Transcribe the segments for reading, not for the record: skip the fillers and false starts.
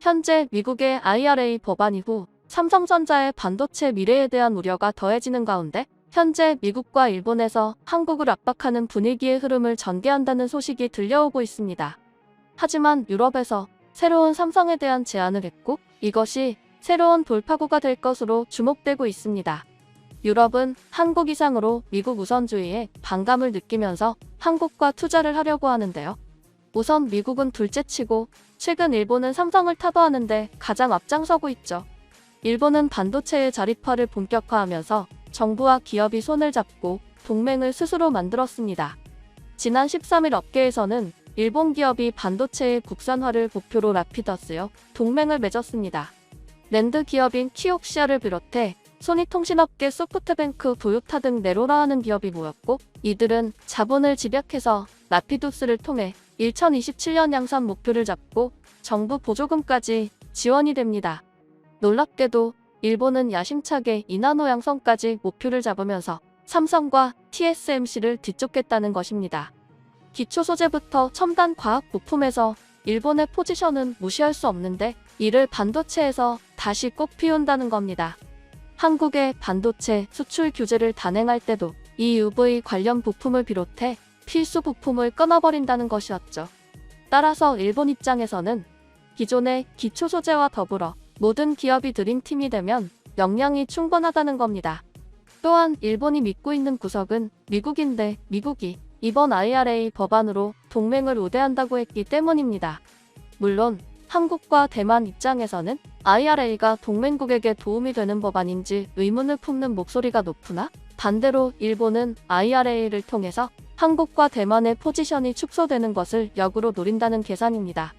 현재 미국의 IRA 법안 이후 삼성전자의 반도체 미래에 대한 우려가 더해지는 가운데 현재 미국과 일본에서 한국을 압박하는 분위기의 흐름을 전개한다는 소식이 들려오고 있습니다. 하지만 유럽에서 새로운 삼성에 대한 제안을 했고 이것이 새로운 돌파구가 될 것으로 주목되고 있습니다. 유럽은 한국 이상으로 미국 우선주의에 반감을 느끼면서 한국과 투자를 하려고 하는데요. 우선 미국은 둘째치고 최근 일본은 삼성을 타도하는데 가장 앞장서고 있죠. 일본은 반도체의 자립화를 본격화하면서 정부와 기업이 손을 잡고 동맹을 스스로 만들었습니다. 지난 13일 업계에서는 일본 기업이 반도체의 국산화를 목표로 라피더스요 동맹을 맺었습니다. 랜드 기업인 키옥시아를 비롯해 소니통신업계 소프트뱅크, 도요타 등 내로라하는 기업이 모였고 이들은 자본을 집약해서 라피도스를 통해 2027년 양산 목표를 잡고 정부 보조금까지 지원이 됩니다. 놀랍게도 일본은 야심차게 이나노 양성까지 목표를 잡으면서 삼성과 TSMC를 뒤쫓겠다는 것입니다. 기초 소재부터 첨단 과학 부품에서 일본의 포지션은 무시할 수 없는데 이를 반도체에서 다시 꼭 피운다는 겁니다. 한국의 반도체 수출 규제를 단행할 때도 EUV 관련 부품을 비롯해 필수 부품을 끊어버린다는 것이었죠. 따라서 일본 입장에서는 기존의 기초 소재와 더불어 모든 기업이 드림팀이 되면 역량이 충분하다는 겁니다. 또한 일본이 믿고 있는 구석은 미국인데 미국이 이번 IRA 법안으로 동맹을 우대한다고 했기 때문입니다. 물론 한국과 대만 입장에서는 IRA가 동맹국에게 도움이 되는 법안인지 의문을 품는 목소리가 높으나 반대로 일본은 IRA를 통해서 한국과 대만의 포지션이 축소되는 것을 역으로 노린다는 계산입니다.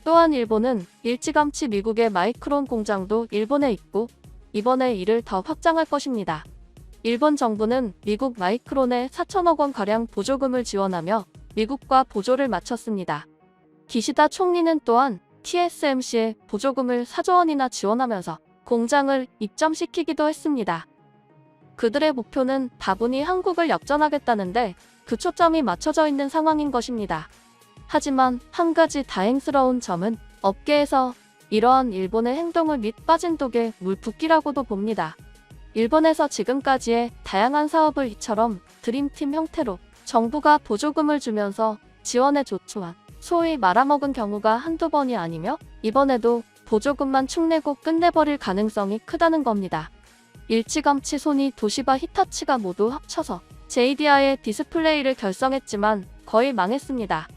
또한 일본은 일찌감치 미국의 마이크론 공장도 일본에 있고 이번에 이를 더 확장할 것입니다. 일본 정부는 미국 마이크론에 4천억 원가량 보조금을 지원하며 미국과 보조를 마쳤습니다. 기시다 총리는 또한 TSMC에 보조금을 4조 원이나 지원하면서 공장을 입점시키기도 했습니다. 그들의 목표는 다분히 한국을 역전하겠다는데 그 초점이 맞춰져 있는 상황인 것입니다. 하지만 한 가지 다행스러운 점은 업계에서 이러한 일본의 행동을 밑 빠진 독에 물 붓기라고도 봅니다. 일본에서 지금까지의 다양한 사업을 이처럼 드림팀 형태로 정부가 보조금을 주면서 지원에 조초한 소위 말아먹은 경우가 한두 번이 아니며 이번에도 보조금만 축내고 끝내버릴 가능성이 크다는 겁니다. 일찌감치 소니, 도시바, 히타치가 모두 합쳐서 JDI의 디스플레이를 결성했지만 거의 망했습니다.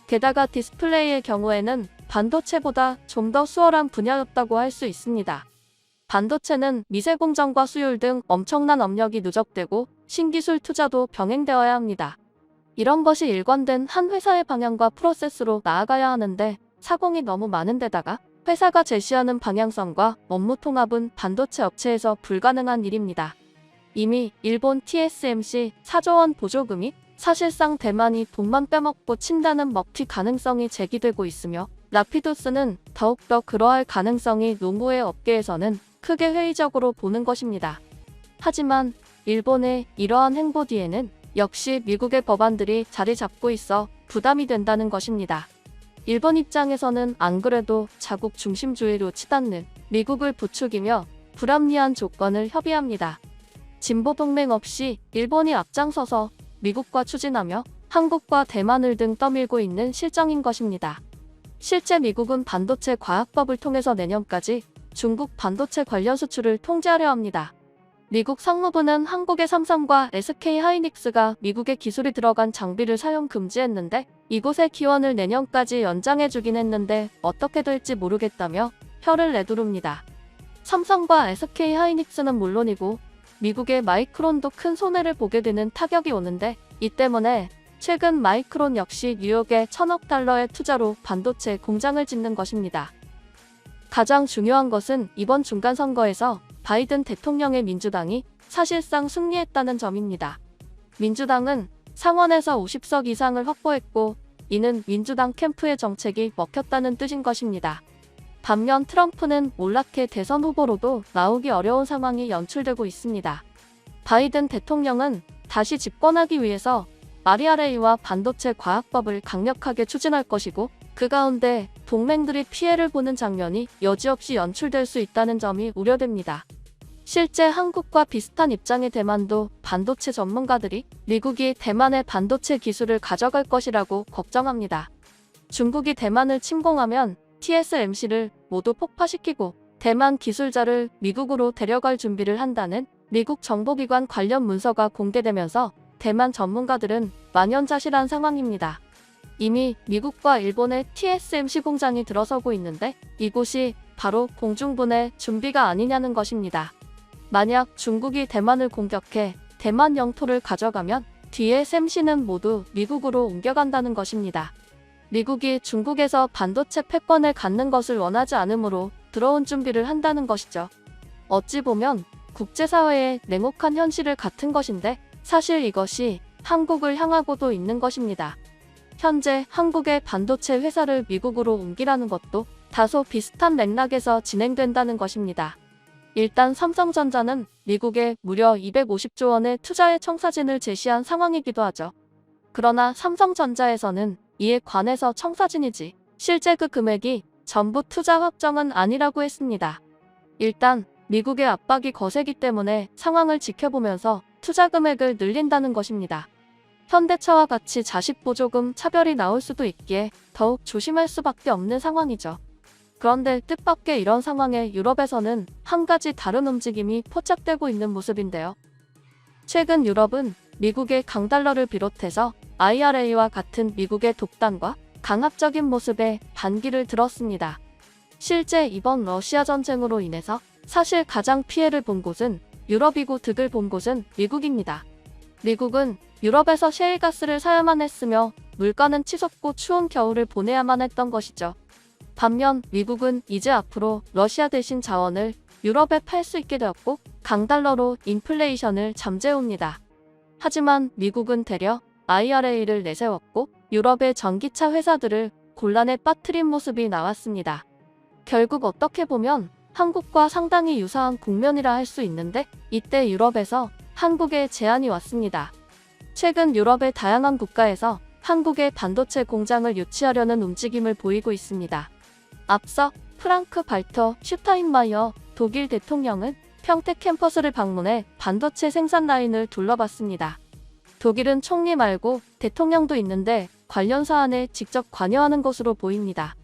게다가 디스플레이의 경우에는 반도체보다 좀 더 수월한 분야였다고 할 수 있습니다. 반도체는 미세 공정과 수율 등 엄청난 업력이 누적되고 신기술 투자도 병행되어야 합니다. 이런 것이 일관된 한 회사의 방향과 프로세스로 나아가야 하는데 사공이 너무 많은 데다가 회사가 제시하는 방향성과 업무 통합은 반도체 업체에서 불가능한 일입니다. 이미 일본 TSMC 4조 원 보조금이 사실상 대만이 돈만 빼먹고 친다는 먹튀 가능성이 제기되고 있으며 라피도스는 더욱더 그러할 가능성이 농구의 업계에서는 크게 회의적으로 보는 것입니다. 하지만 일본의 이러한 행보 뒤에는 역시 미국의 법안들이 자리 잡고 있어 부담이 된다는 것입니다. 일본 입장에서는 안 그래도 자국 중심주의로 치닫는 미국을 부추기며 불합리한 조건을 협의합니다. 진보 동맹 없이 일본이 앞장서서 미국과 추진하며 한국과 대만을 등 떠밀고 있는 실정인 것입니다. 실제 미국은 반도체 과학법을 통해서 내년까지 중국 반도체 관련 수출을 통제하려 합니다. 미국 상무부는 한국의 삼성과 SK하이닉스가 미국의 기술이 들어간 장비를 사용 금지했는데 이곳의 기원을 내년까지 연장해주긴 했는데 어떻게 될지 모르겠다며 혀를 내두릅니다. 삼성과 SK하이닉스는 물론이고 미국의 마이크론도 큰 손해를 보게 되는 타격이 오는데 이 때문에 최근 마이크론 역시 뉴욕에 1,000억 달러의 투자로 반도체 공장을 짓는 것입니다. 가장 중요한 것은 이번 중간선거에서 바이든 대통령의 민주당이 사실상 승리했다는 점입니다. 민주당은 상원에서 50석 이상을 확보했고 이는 민주당 캠프의 정책이 먹혔다는 뜻인 것입니다. 반면 트럼프는 몰락해 대선 후보로도 나오기 어려운 상황이 연출되고 있습니다. 바이든 대통령은 다시 집권하기 위해서 IRA와 반도체 과학법을 강력하게 추진할 것이고 그 가운데 동맹들이 피해를 보는 장면이 여지없이 연출될 수 있다는 점이 우려됩니다. 실제 한국과 비슷한 입장의 대만도 반도체 전문가들이 미국이 대만의 반도체 기술을 가져갈 것이라고 걱정합니다. 중국이 대만을 침공하면 TSMC를 모두 폭파시키고 대만 기술자를 미국으로 데려갈 준비를 한다는 미국 정보기관 관련 문서가 공개되면서 대만 전문가들은 만연자실한 상황입니다. 이미 미국과 일본의 TSMC 공장이 들어서고 있는데 이곳이 바로 공중분해 준비가 아니냐는 것입니다. 만약 중국이 대만을 공격해 대만 영토를 가져가면 TSMC는 모두 미국으로 옮겨간다는 것입니다. 미국이 중국에서 반도체 패권을 갖는 것을 원하지 않으므로 들어온 준비를 한다는 것이죠. 어찌 보면 국제사회의 냉혹한 현실을 같은 것인데 사실 이것이 한국을 향하고도 있는 것입니다. 현재 한국의 반도체 회사를 미국으로 옮기라는 것도 다소 비슷한 맥락에서 진행된다는 것입니다. 일단 삼성전자는 미국에 무려 250조 원의 투자의 청사진을 제시한 상황이기도 하죠. 그러나 삼성전자에서는 이에 관해서 청사진이지 실제 그 금액이 전부 투자 확정은 아니라고 했습니다. 일단 미국의 압박이 거세기 때문에 상황을 지켜보면서 투자 금액을 늘린다는 것입니다. 현대차와 같이 자식보조금 차별이 나올 수도 있기에 더욱 조심할 수밖에 없는 상황이죠. 그런데 뜻밖의 이런 상황에 유럽에서는 한 가지 다른 움직임이 포착되고 있는 모습인데요. 최근 유럽은 미국의 강달러를 비롯해서 IRA와 같은 미국의 독단과 강압적인 모습에 반기를 들었습니다. 실제 이번 러시아 전쟁으로 인해서 사실 가장 피해를 본 곳은 유럽이고 득을 본 곳은 미국입니다. 미국은 유럽에서 셰일가스를 사야만 했으며 물가는 치솟고 추운 겨울을 보내야만 했던 것이죠. 반면 미국은 이제 앞으로 러시아 대신 자원을 유럽에 팔 수 있게 되었고 강달러로 인플레이션을 잠재웁니다. 하지만 미국은 되려 IRA를 내세웠고 유럽의 전기차 회사들을 곤란에 빠뜨린 모습이 나왔습니다. 결국 어떻게 보면 한국과 상당히 유사한 국면이라 할 수 있는데 이때 유럽에서 한국에 제안이 왔습니다. 최근 유럽의 다양한 국가에서 한국의 반도체 공장을 유치하려는 움직임을 보이고 있습니다. 앞서 프랑크 발터 슈타인마이어 독일 대통령은 평택 캠퍼스를 방문해 반도체 생산 라인을 둘러봤습니다. 독일은 총리 말고 대통령도 있는데 관련 사안에 직접 관여하는 것으로 보입니다.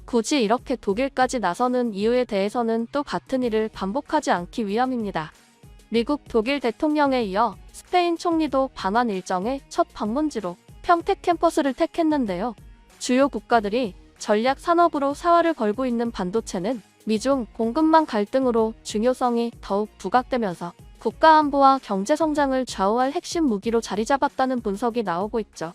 굳이 이렇게 독일까지 나서는 이유에 대해서는 또 같은 일을 반복하지 않기 위함입니다. 미국 독일 대통령에 이어 스페인 총리도 방한 일정의 첫 방문지로 평택 캠퍼스를 택했는데요. 주요 국가들이 전략 산업으로 사활을 걸고 있는 반도체는 미중 공급망 갈등으로 중요성이 더욱 부각되면서 국가 안보와 경제 성장을 좌우할 핵심 무기로 자리 잡았다는 분석이 나오고 있죠.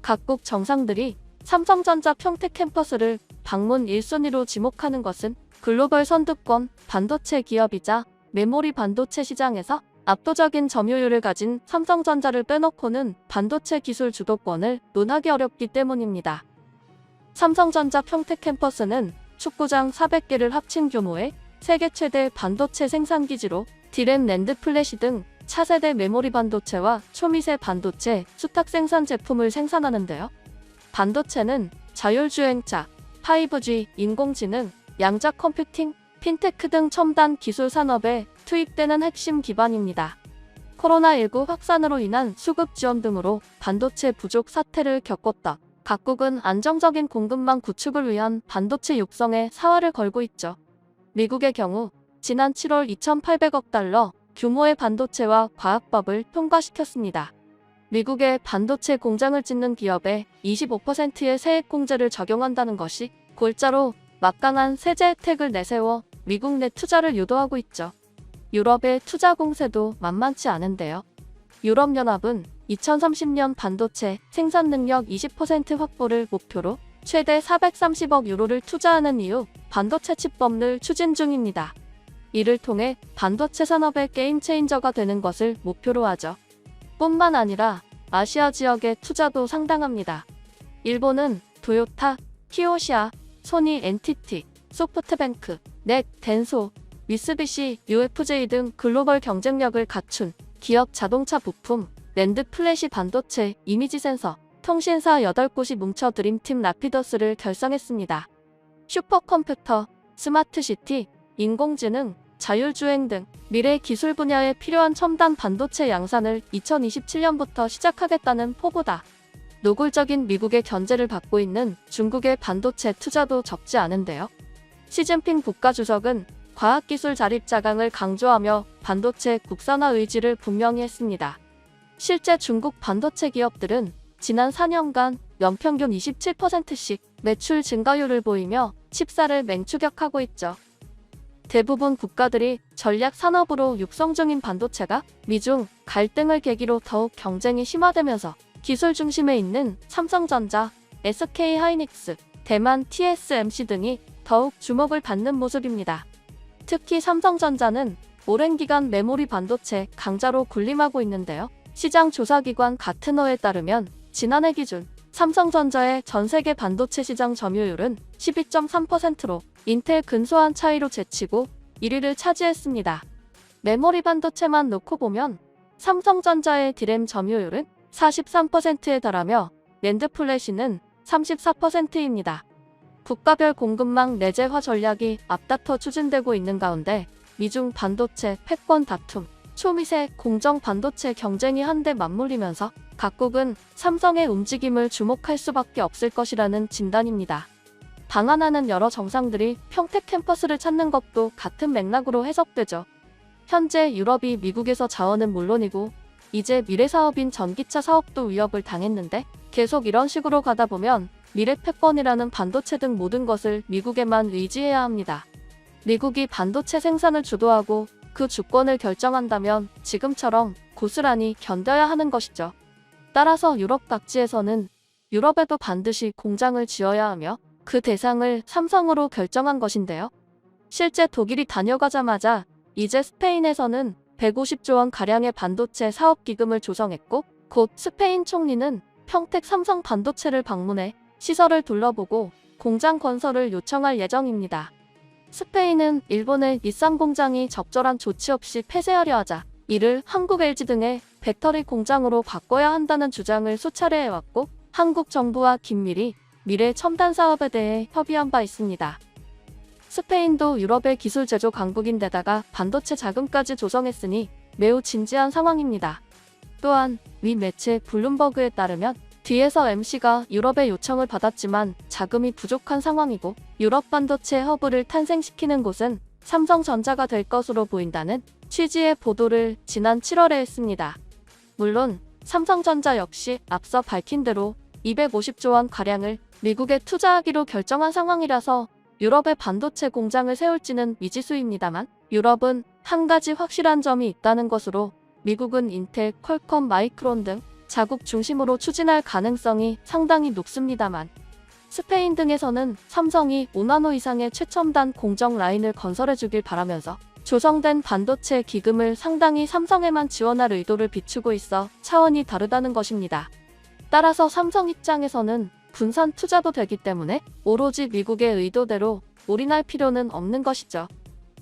각국 정상들이 삼성전자 평택 캠퍼스를 방문 1순위로 지목하는 것은 글로벌 선두권 반도체 기업이자 메모리 반도체 시장에서 압도적인 점유율을 가진 삼성전자를 빼놓고는 반도체 기술 주도권을 논하기 어렵기 때문입니다. 삼성전자 평택 캠퍼스는 축구장 400개를 합친 규모의 세계 최대 반도체 생산기지로 디램 낸드 플래시 등 차세대 메모리 반도체와 초미세 반도체 수탁 생산 제품을 생산하는데요. 반도체는 자율주행차, 5G, 인공지능, 양자 컴퓨팅, 핀테크 등 첨단 기술 산업에 투입되는 핵심 기반입니다. 코로나19 확산으로 인한 수급 지원 등으로 반도체 부족 사태를 겪었다. 각국은 안정적인 공급망 구축을 위한 반도체 육성에 사활을 걸고 있죠. 미국의 경우 지난 7월 2,800억 달러 규모의 반도체와 과학법을 통과시켰습니다. 미국의 반도체 공장을 짓는 기업에 25%의 세액공제를 적용한다는 것이 골자로 막강한 세제 혜택을 내세워 미국 내 투자를 유도하고 있죠. 유럽의 투자 공세도 만만치 않은데요. 유럽연합은 2030년 반도체 생산 능력 20% 확보를 목표로 최대 430억 유로를 투자하는 이후 반도체 칩법을 추진 중입니다. 이를 통해 반도체 산업의 게임 체인저가 되는 것을 목표로 하죠. 뿐만 아니라 아시아 지역의 투자도 상당합니다. 일본은 도요타, 키오시아, 소니 NTT, 소프트뱅크, 넥, 덴소, 미쓰비시, UFJ 등 글로벌 경쟁력을 갖춘 기업 자동차 부품, 낸드 플래시 반도체, 이미지 센서, 통신사 8곳이 뭉쳐 드림팀 라피더스를 결성했습니다. 슈퍼컴퓨터, 스마트시티, 인공지능, 자율주행 등 미래 기술 분야에 필요한 첨단 반도체 양산을 2027년부터 시작하겠다는 포부다. 노골적인 미국의 견제를 받고 있는 중국의 반도체 투자도 적지 않은데요. 시진핑 국가주석은 과학기술 자립 자강을 강조하며 반도체 국산화 의지를 분명히 했습니다. 실제 중국 반도체 기업들은 지난 4년간 연평균 27%씩 매출 증가율을 보이며 칩사를 맹추격하고 있죠. 대부분 국가들이 전략 산업으로 육성 중인 반도체가 미중 갈등을 계기로 더욱 경쟁이 심화되면서 기술 중심에 있는 삼성전자, SK하이닉스, 대만 TSMC 등이 더욱 주목을 받는 모습입니다. 특히 삼성전자는 오랜 기간 메모리 반도체 강자로 군림하고 있는데요. 시장 조사기관 가트너에 따르면 지난해 기준 삼성전자의 전 세계 반도체 시장 점유율은 12.3%로 인텔 근소한 차이로 제치고 1위를 차지했습니다. 메모리 반도체만 놓고 보면 삼성전자의 D램 점유율은 43%에 달하며 낸드 플래시는 34%입니다. 국가별 공급망 내재화 전략이 앞다퉈 추진되고 있는 가운데 미중 반도체 패권 다툼, 초미세 공정 반도체 경쟁이 한데 맞물리면서 각국은 삼성의 움직임을 주목할 수밖에 없을 것이라는 진단입니다. 방한하는 여러 정상들이 평택 캠퍼스를 찾는 것도 같은 맥락으로 해석되죠. 현재 유럽이 미국에서 자원은 물론이고 이제 미래 사업인 전기차 사업도 위협을 당했는데 계속 이런 식으로 가다 보면 미래 패권이라는 반도체 등 모든 것을 미국에만 의지해야 합니다. 미국이 반도체 생산을 주도하고 그 주권을 결정한다면 지금처럼 고스란히 견뎌야 하는 것이죠. 따라서 유럽 각지에서는 유럽에도 반드시 공장을 지어야 하며 그 대상을 삼성으로 결정한 것인데요. 실제 독일이 다녀가자마자 이제 스페인에서는 150조 원 가량의 반도체 사업 기금을 조성했고 곧 스페인 총리는 평택 삼성 반도체를 방문해 시설을 둘러보고 공장 건설을 요청할 예정입니다. 스페인은 일본의 닛산 공장이 적절한 조치 없이 폐쇄하려 하자 이를 한국 LG 등의 배터리 공장으로 바꿔야 한다는 주장을 수차례 해왔고 한국 정부와 긴밀히 미래 첨단 사업에 대해 협의한 바 있습니다. 스페인도 유럽의 기술 제조 강국인데다가 반도체 자금까지 조성했으니 매우 진지한 상황입니다. 또한 위 매체 블룸버그에 따르면 뒤에서 MC가 유럽의 요청을 받았지만 자금이 부족한 상황이고 유럽 반도체 허브를 탄생시키는 곳은 삼성전자가 될 것으로 보인다는 취지의 보도를 지난 7월에 했습니다. 물론 삼성전자 역시 앞서 밝힌 대로 250조 원 가량을 미국에 투자하기로 결정한 상황이라서 유럽의 반도체 공장을 세울지는 미지수입니다만 유럽은 한 가지 확실한 점이 있다는 것으로 미국은 인텔, 퀄컴, 마이크론 등 자국 중심으로 추진할 가능성이 상당히 높습니다만 스페인 등에서는 삼성이 5나노 이상의 최첨단 공정 라인을 건설해주길 바라면서 조성된 반도체 기금을 상당히 삼성에만 지원할 의도를 비추고 있어 차원이 다르다는 것입니다. 따라서 삼성 입장에서는 분산 투자도 되기 때문에 오로지 미국의 의도대로 올인할 필요는 없는 것이죠.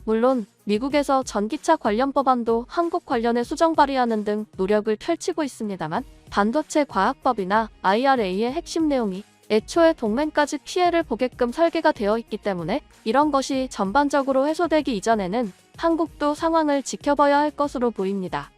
물론 미국에서 전기차 관련 법안도 한국 관련에 수정 발의하는 등 노력을 펼치고 있습니다만 반도체 과학법이나 IRA의 핵심 내용이 애초에 동맹까지 피해를 보게끔 설계가 되어 있기 때문에 이런 것이 전반적으로 해소되기 이전에는 한국도 상황을 지켜봐야 할 것으로 보입니다.